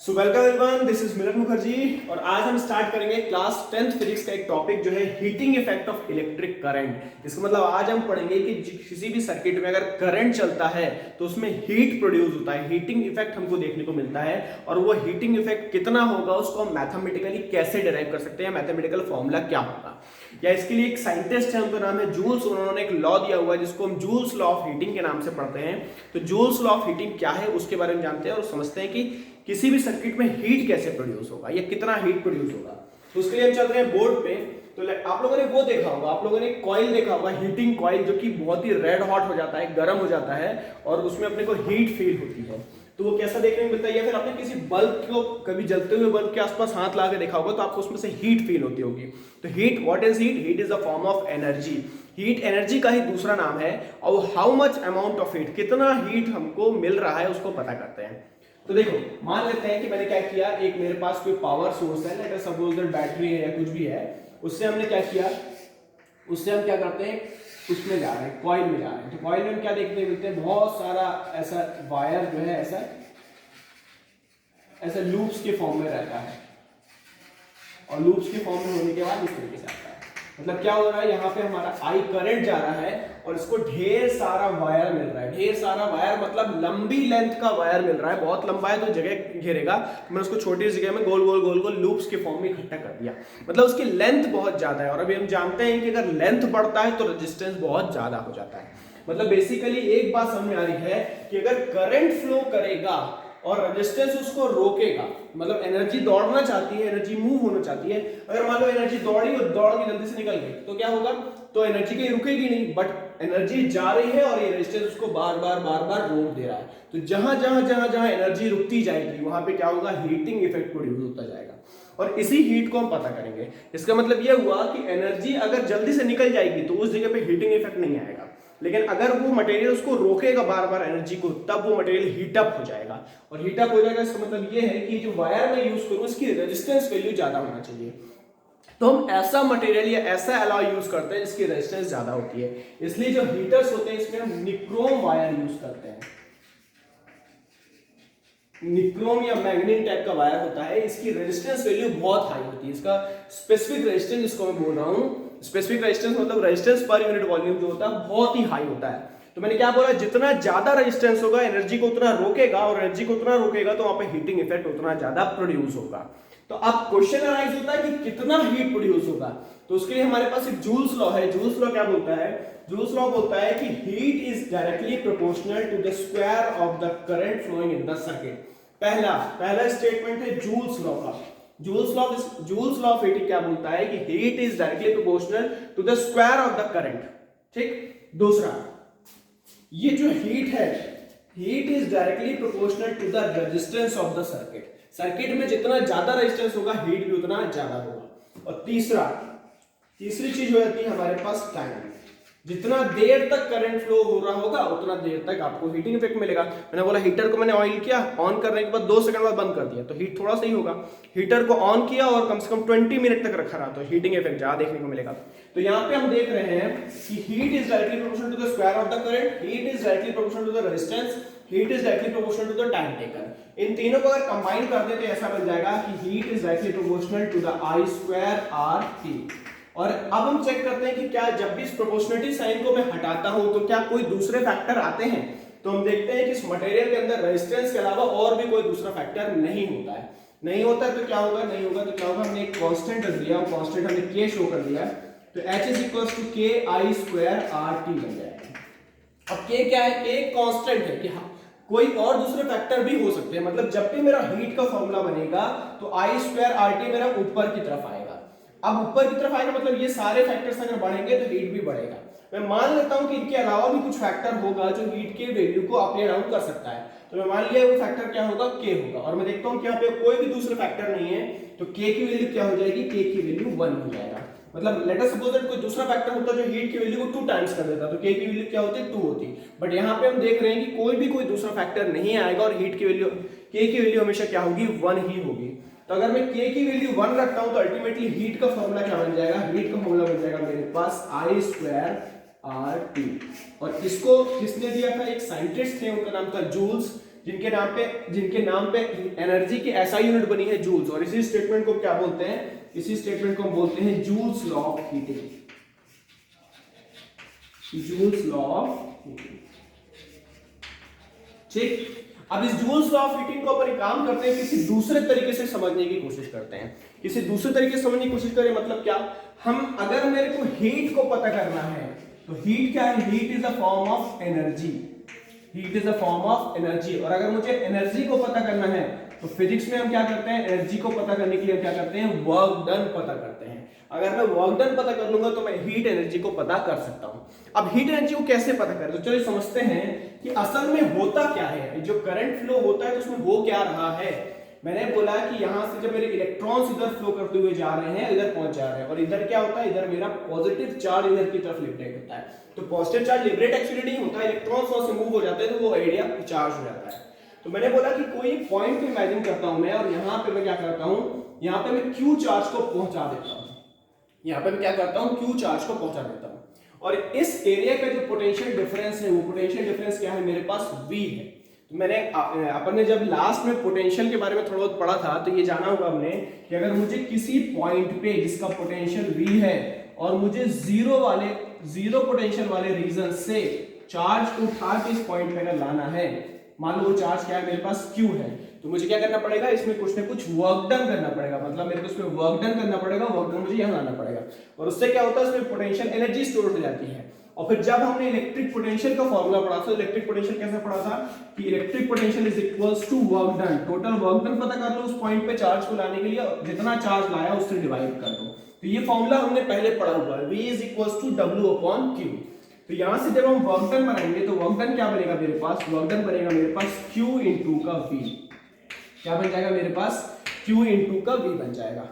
So welcome everyone, this is Milan Mukherjee और आज हम स्टार्ट करेंगे क्लास 10th फिजिक्स का एक टॉपिक जो है heating effect of electric current. इसका मतलब आज हम पढ़ेंगे कि किसी भी सर्किट में अगर करंट चलता है तो उसमें हीट प्रोड्यूस होता है, हीटिंग इफेक्ट हमको देखने को मिलता है और वो हीटिंग इफेक्ट कितना होगा उसको हम मैथमेटिकली कैसे डिराइव कर सकते हैं, मैथमेटिकल फॉर्मूला क्या होगा। या इसके लिए एक साइंटिस्ट है, उनका नाम है जूल्स, उन्होंने एक लॉ दिया हुआ है जिसको हम जूल्स लॉ ऑफ हीटिंग के नाम से पढ़ते हैं। तो जूल्स लॉ ऑफ हीटिंग क्या है उसके बारे में जानते हैं और समझते हैं कि किसी भी सर्किट में हीट कैसे प्रोड्यूस होगा या कितना हीट प्रोड्यूस होगा। तो उसके लिए हम चल रहे हैं बोर्ड पे। तो आप लोगों ने वो देखा होगा, आप लोगों ने कॉइल देखा होगा, हीटिंग कॉइल, जो कि बहुत ही रेड हॉट हो जाता है, गर्म हो जाता है और उसमें अपने को हीट फील होती है। तो वो कैसा देखने को मिलता है, या फिर आपने किसी बल्ब को कभी जलते हुए बल्ब के आसपास हाथ ला के देखा होगा तो आपको उसमें से हीट फील होती होगी। तो heat, what is heat? Heat is a form of energy. Heat energy का ही दूसरा नाम है और how much amount of heat, कितना हीट हमको मिल रहा है उसको पता करते हैं। तो देखो, मान लेते हैं कि मैंने क्या किया, एक मेरे पास कोई पावर सोर्स है, let us suppose that battery है या कुछ भी है, उससे हमने क्या किया, उससे हम क्या करते हैं, उसमें जा रहे हैं, कॉइल में जा रहे हैं। तो कॉइल में हम क्या देखने मिलते हैं, बहुत सारा ऐसा वायर जो है ऐसा लूप्स के फॉर्म में रहता है और लूप्स के फॉर्म में होने के बाद इस तरीके से आता है। मतलब क्या हो रहा है, यहाँ पे हमारा आई करंट जा रहा है और इसको ढेर सारा वायर मिल रहा है। ढेर सारा वायर मतलब लंबी लेंथ का वायर मिल रहा है, बहुत लंबा है तो जगह घेरेगा, तो मैंने उसको छोटी जगह में गोल गोल गोल गोल लूप्स के फॉर्म में इकट्ठा कर दिया। मतलब उसकी लेंथ बहुत ज्यादा है और अभी हम जानते हैं कि अगर लेंथ बढ़ता है तो रेजिस्टेंस बहुत ज्यादा हो जाता है। मतलब बेसिकली एक बात समझ में आ रही है कि अगर करंट फ्लो करेगा और रेजिस्टेंस उसको रोकेगा, मतलब एनर्जी दौड़ना चाहती है, एनर्जी मूव होना चाहती है, अगर मान लो एनर्जी दौड़ी और दौड़ के जल्दी से निकल गई तो क्या होगा, तो एनर्जी कहीं रुकेगी नहीं, बट एनर्जी जा रही है और ये रेजिस्टेंस उसको बार बार रोक दे रहा है। तो जहां जहां एनर्जी रुकती जाएगी वहां पे क्या होगा, हीटिंग इफेक्ट प्रोड्यूस होता जाएगा और इसी हीट को हम पता करेंगे। इसका मतलब यह हुआ कि एनर्जी अगर जल्दी से निकल जाएगी तो उस जगह पे हीटिंग इफेक्ट नहीं आएगा, लेकिन अगर वो मटेरियल उसको रोकेगा बार बार एनर्जी को, तब वो मटेरियल हीटअप हो जाएगा। और हीटअप हो जाएगा इसका मतलब ये है कि जो वायर में यूज करूं इसकी रेजिस्टेंस वैल्यू ज्यादा होना चाहिए। तो हम ऐसा मटेरियल या ऐसा अलॉय यूज करते हैं जिसकी रेजिस्टेंस ज्यादा होती है, इसलिए जो हीटर्स होते हैं इसमें हम निक्रोम वायर यूज करते हैं। निक्रोम या मैग्नीन टाइप का वायर होता है, इसकी रेजिस्टेंस वैल्यू बहुत हाई होती है। इसका स्पेसिफिक रेजिस्टेंस जिसको मैं बोल रहा हूं, स्पेसिफिक रेजिस्टेंस मतलब रेजिस्टेंस पर यूनिट वॉल्यूम जो होता है बहुत ही हाई होता है। तो मैंने क्या बोला, जितना ज्यादा रेजिस्टेंस होगा एनर्जी को उतना रोकेगा और एनर्जी को उतना रोकेगा तो वहां पे हीटिंग इफेक्ट उतना ज्यादा प्रोड्यूस होगा। तो अब क्वेश्चन अराइज होता है कि कितना हीट प्रोड्यूस होगा। तो उसके लिए हमारे पास एक जूल्स लॉ है। जूल्स लॉ क्या बोलता है, जूल्स लॉ बोलता है कि heat is directly proportional to the square of the current flowing in the circuit. पहला स्टेटमेंट है जूल्स लॉ का। जूल्स लॉ ऑफ हीटिंग क्या बोलता है कि heat is directly proportional to the square of the current. ठीक, दूसरा, ये जो हीट है, heat is directly proportional to the resistance of the circuit. Circuit में जितना ज्यादा रेजिस्टेंस होगा हीट भी उतना ज्यादा होगा। और तीसरी चीज हो जाती है हमारे पास टाइम। जितना देर तक करंट फ्लो हो रहा होगा उतना देर तक आपको हीटिंग इफेक्ट मिलेगा। मैंने बोला हीटर को मैंने ऑन किया, ऑन करने के बाद 2 सेकंड बाद बंद कर दिया तो हीट थोड़ा सा ही होगा। हीटर को ऑन किया और कम से कम 20 मिनट तक रखा रहा तो हीटिंग इफेक्ट ज्यादा देखने को मिलेगा। तो यहाँ पे हम देख रहे हैं कि heat is directly proportional to the square of the current, heat is directly proportional to the resistance, heat is directly proportional to the time taken. इन तीनों को अगर कंबाइन कर दे तो ऐसा बन जाएगा कि heat is directly proportional to the I square R T. और अब हम चेक करते हैं कि क्या जब भी इस प्रोपोर्शनलिटी साइन को मैं हटाता हूं तो क्या कोई दूसरे फैक्टर आते हैं। तो हम देखते हैं कि इस मटेरियल के अंदर रेजिस्टेंस के अलावा और भी कोई दूसरा फैक्टर नहीं होता है। नहीं होता है तो क्या होगा, नहीं होगा तो क्या होगा, हमने एक कांस्टेंट रख दिया, कांस्टेंट हमने k शो कर दिया, तो h is equal to k i square r t बन जाएगा। अब k क्या है, k एक कांस्टेंट है कि हाँ, कोई और दूसरे फैक्टर भी हो सकते हैं। मतलब जब भी मेरा हीट का फॉर्मूला बनेगा तो i स्क्वायर r t मेरा ऊपर की तरफ आएगा। अब ऊपर की तरफ आएगा मतलब ये सारे फैक्टर्स अगर बढ़ेंगे तो हीट भी बढ़ेगा। मैं मान लेता हूं कि इनके अलावा भी कुछ फैक्टर होगा जो हीट के वैल्यू को अप या डाउन कर सकता है। तो मैं मान लिया वो फैक्टर क्या होगा, k होगा, और मैं देखता हूं कि यहाँ पे कोई भी दूसरा फैक्टर नहीं है तो k की वैल्यू क्या हो जाएगी, k की वैल्यू 1 हो जाएगा। मतलब लेट अस सपोज दैट कोई दूसरा फैक्टर होता जो हीट की वैल्यू को 2 टाइम्स कर देता तो k की वैल्यू क्या होती, 2 होती। बट यहाँ पे हम देख रहे हैं कि कोई दूसरा फैक्टर नहीं आएगा और हीट की वैल्यू, k की वैल्यू हमेशा क्या होगी, 1 ही होगी। तो अगर मैं k की वैल्यू 1 रखता हूं तो अल्टीमेटली हीट का फॉर्मूला क्या बन जाएगा, हीट का फॉर्मूला बन जाएगा मेरे पास I स्क्वायर R T। और इसको किसने दिया था, एक साइंटिस्ट थे, उनका नाम था जूल्स। जिनके नाम पे एनर्जी की एसआई यूनिट बनी है जूल्स, और इसी स्टेटमेंट को क्या बोलते हैं, इसी स्टेटमेंट को हम बोलते हैं joules law of heating, joules law of heating. ठीक, अब इस जूल्स लॉ ऑफ हीटिंग को अपन काम करते हैं, किसी दूसरे तरीके से समझने की कोशिश करते हैं। किसी दूसरे तरीके से समझने की कोशिश करें मतलब क्या, हम अगर मेरे को हीट को पता करना है तो हीट क्या है, heat is a form of energy, heat is a form of energy. और अगर मुझे एनर्जी को पता करना है तो फिजिक्स में हम क्या करते हैं, एनर्जी को पता करने के लिए हम क्या करते हैं, वर्क डन पता करते हैं। अगर मैं वर्क डन पता कर लूंगा तो मैं हीट एनर्जी को पता कर सकता हूं। अब हीट एनर्जी को कैसे पता करें, तो चलिए समझते हैं कि असल में होता क्या है, जो करंट फ्लो होता है तो उसमें हो क्या रहा है। मैंने बोला कि यहां से जब मेरे इलेक्ट्रॉन्स इधर फ्लो करते हुए जा रहे हैं, इधर पहुंच जा रहे हैं, और इधर क्या होता है, इधर मेरा पॉजिटिव चार्ज इधर की तरफ लिबरेट होता है। तो पॉजिटिव चार्ज लिबरेट एक्चुअली नहीं होता, इलेक्ट्रॉन्स वहां से मूव हो जाते हैं तो वो एरिया चार्ज हो जाता है। तो मैंने बोला कि कोई पॉइंट को इमेजिन करता हूं मैं, और यहां पे मैं क्या करता हूं, यहां पे मैं क्यू चार्ज को पहुंचा देता हूं, यहां पे मैं क्या करता हूं, क्यू चार्ज को पहुंचा देता हूं। और इस एरिया का जो पोटेंशियल डिफरेंस है, वो पोटेंशियल डिफरेंस क्या है, मेरे पास V है। तो मैंने अपन ने जब लास्ट में पोटेंशियल के बारे में थोड़ा बहुत पढ़ा था तो ये जाना होगा हमने कि अगर मुझे किसी पॉइंट पे जिसका पोटेंशियल V है और मुझे जीरो पोटेंशियल वाले रीजन से चार्ज को उठा के इस पॉइंट पे अगर लाना है, मान लो वो चार्ज क्या है, मेरे पास Q है, तो मुझे क्या करना पड़ेगा, इसमें कुछ ना कुछ वर्क डन करना पड़ेगा, मतलब मेरे को इसमें वर्क डन करना पड़ेगा, वर्क डन मुझे यहाँ लाना पड़ेगा। और उससे क्या होता है, इसमें पोटेंशियल एनर्जी स्टोर हो जाती है। और फिर जब हमने इलेक्ट्रिक पोटेंशियल का फॉर्मूला पढ़ा था, इलेक्ट्रिक पोटेंशियल कैसे पढ़ा था कि electric potential is equals to work done, total work done पता कर लो उस पॉइंट पे चार्ज को लाने के लिए, जितना चार्ज लाया उससे डिवाइड कर दो। तो ये फॉर्मूला हमने पहले पढ़ा हुआ है, V is equals to W upon Q। तो यहां से जब हम वर्क डन बनाएंगे तो वर्क डन क्या बनेगा मेरे पास, वर्क डन बनेगा मेरे पास Q इंटू का V, क्या बन जाएगा मेरे पास, Q इंटू का V बन जाएगा।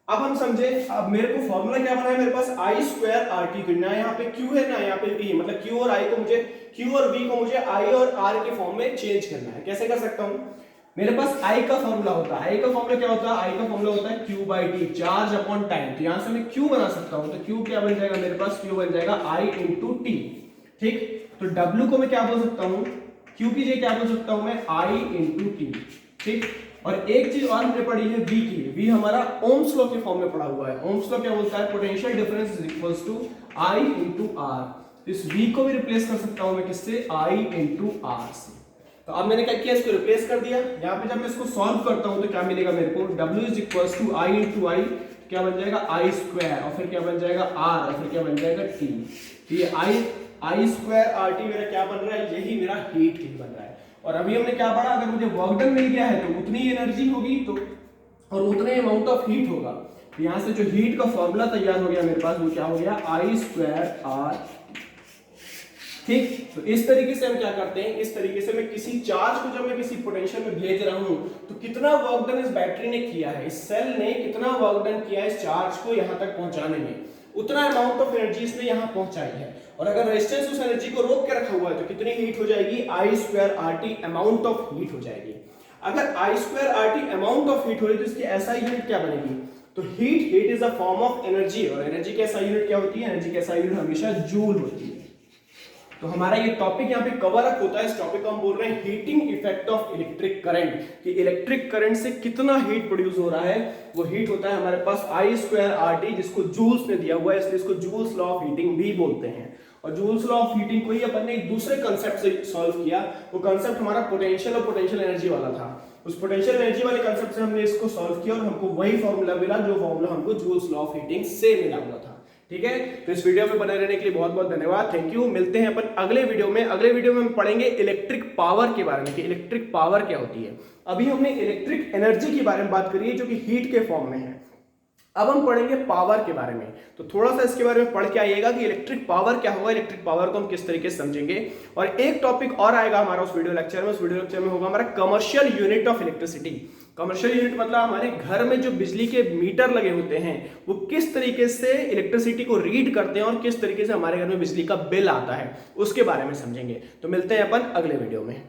अब हम समझे, अब मेरे को फॉर्मूला क्या बना है, मेरे पास I स्क्वायर RT, तो ना यहाँ पे Q है ना यहाँ पे V, मतलब Q और I को मुझे, Q और V को मुझे I और R के फॉर्म में चेंज करना है। कैसे कर सकता हूँ, मेरे पास I का फॉर्मूला होता है, I का फॉर्मूला क्या होता है, I का फॉर्मूला होता है Q by T, charge upon time. तो यहाँ से मैं Q बना सकता हूँ, तो Q क्या बन जाएगा मेरे पास, Q बन जाएगा I इंटू T। ठीक, तो W को मैं क्या बोल सकता हूँ, Q की जगह क्या बोल सकता हूँ मैं, I इंटू T। ठीक, और एक चीज और हमने पढ़ी है V की, V हमारा ओम्स लॉ के फॉर्म में पढ़ा हुआ है। ओम्स लॉ क्या बोलता है, potential difference is equals to I into R। इस V को भी रिप्लेस कर सकता हूं मैं किससे, I इंटू R से। तो अब मैंने क्या किया, इसको रिप्लेस कर दिया। यहाँ पे जब मैं इसको सॉल्व करता हूं तो क्या मिलेगा मेरे को, W is equals to I into I, क्या बन जाएगा I स्क्वायर, और फिर क्या बन जाएगा R, और फिर क्या बन जाएगा T। तो ये I स्क्वायर RT मेरा क्या बन रहा है, यही मेरा हीट बन रहा है। और अभी हमने क्या पढ़ा, अगर मुझे वर्क डन मिल गया है तो उतनी एनर्जी होगी, तो और उतने अमाउंट ऑफ हीट होगा। तो यहां से जो हीट का फॉर्मूला तैयार हो गया मेरे पास, वो क्या हो गया, I स्क्वायर R। ठीक, तो इस तरीके से हम क्या करते हैं, इस तरीके से मैं किसी चार्ज को जब मैं किसी पोटेंशियल में भेज रहा हूं तो कितना वर्क डन इस बैटरी ने किया है, इस सेल ने कितना वर्क डन किया है इस चार्ज को यहां तक पहुंचाने में, उतना अमाउंट ऑफ एनर्जी इसने यहां पहुंचाई है। और अगर रेजिस्टेंस उस एनर्जी को रोक के रखा हुआ है तो कितनी हीट हो जाएगी, I square RT amount of heat हो जाएगी। अगर I square RT amount of heat हो रही तो इसकी SI यूनिट क्या बनेगी, तो heat is a form of energy, और एनर्जी की SI यूनिट क्या होती है, एनर्जी की SI यूनिट हमेशा जूल होती है। तो हमारा ये टॉपिक यहाँ पे कवर अप होता है, इस टॉपिक को हम बोल रहे हैं heating effect of electric current, कि इलेक्ट्रिक करंट से कितना हीट प्रोड्यूस हो रहा है। वो हीट होता है हमारे पास I स्क्वायर RT, जिसको जूल्स में दिया हुआ है, इसलिए इसको जूल्स लॉ ऑफ हीटिंग भी बोलते हैं। और जूल्स लॉ ऑफ हीटिंग को ही अपन ने एक दूसरे कंसेप्ट से सॉल्व किया, वो कंसेप्ट हमारा पोटेंशियल और पोटेंशियल एनर्जी वाला था। उस पोटेंशियल एनर्जी वाले कंसेप्ट से हमने इसको सॉल्व किया और हमको वही फॉर्मूला मिला जो फॉर्मूला हमको जूल्स लॉ ऑफ हीटिंग से मिला हुआ था। ठीक है, तो इस वीडियो में बने रहने के लिए बहुत बहुत धन्यवाद, थैंक यू। मिलते हैं अपन अगले वीडियो में। अगले वीडियो में हम पढ़ेंगे इलेक्ट्रिक पावर के बारे में, कि इलेक्ट्रिक पावर क्या होती है। अभी हमने इलेक्ट्रिक एनर्जी के बारे में बात करी है जो कि हीट के फॉर्म में है, अब हम पढ़ेंगे पावर के बारे में। तो थोड़ा सा इसके बारे में पढ़ के आइएगा कि इलेक्ट्रिक पावर क्या होगा, इलेक्ट्रिक पावर को हम किस तरीके से समझेंगे। और एक टॉपिक और आएगा हमारा उस वीडियो लेक्चर में, उस वीडियो लेक्चर में होगा हमारा commercial unit of electricity. Commercial unit मतलब हमारे घर में जो बिजली के मीटर लगे होते हैं वो किस तरीके से इलेक्ट्रिसिटी को रीड करते हैं और किस तरीके से हमारे घर में बिजली का बिल आता है, उसके बारे में समझेंगे। तो मिलते हैं अपन अगले वीडियो में।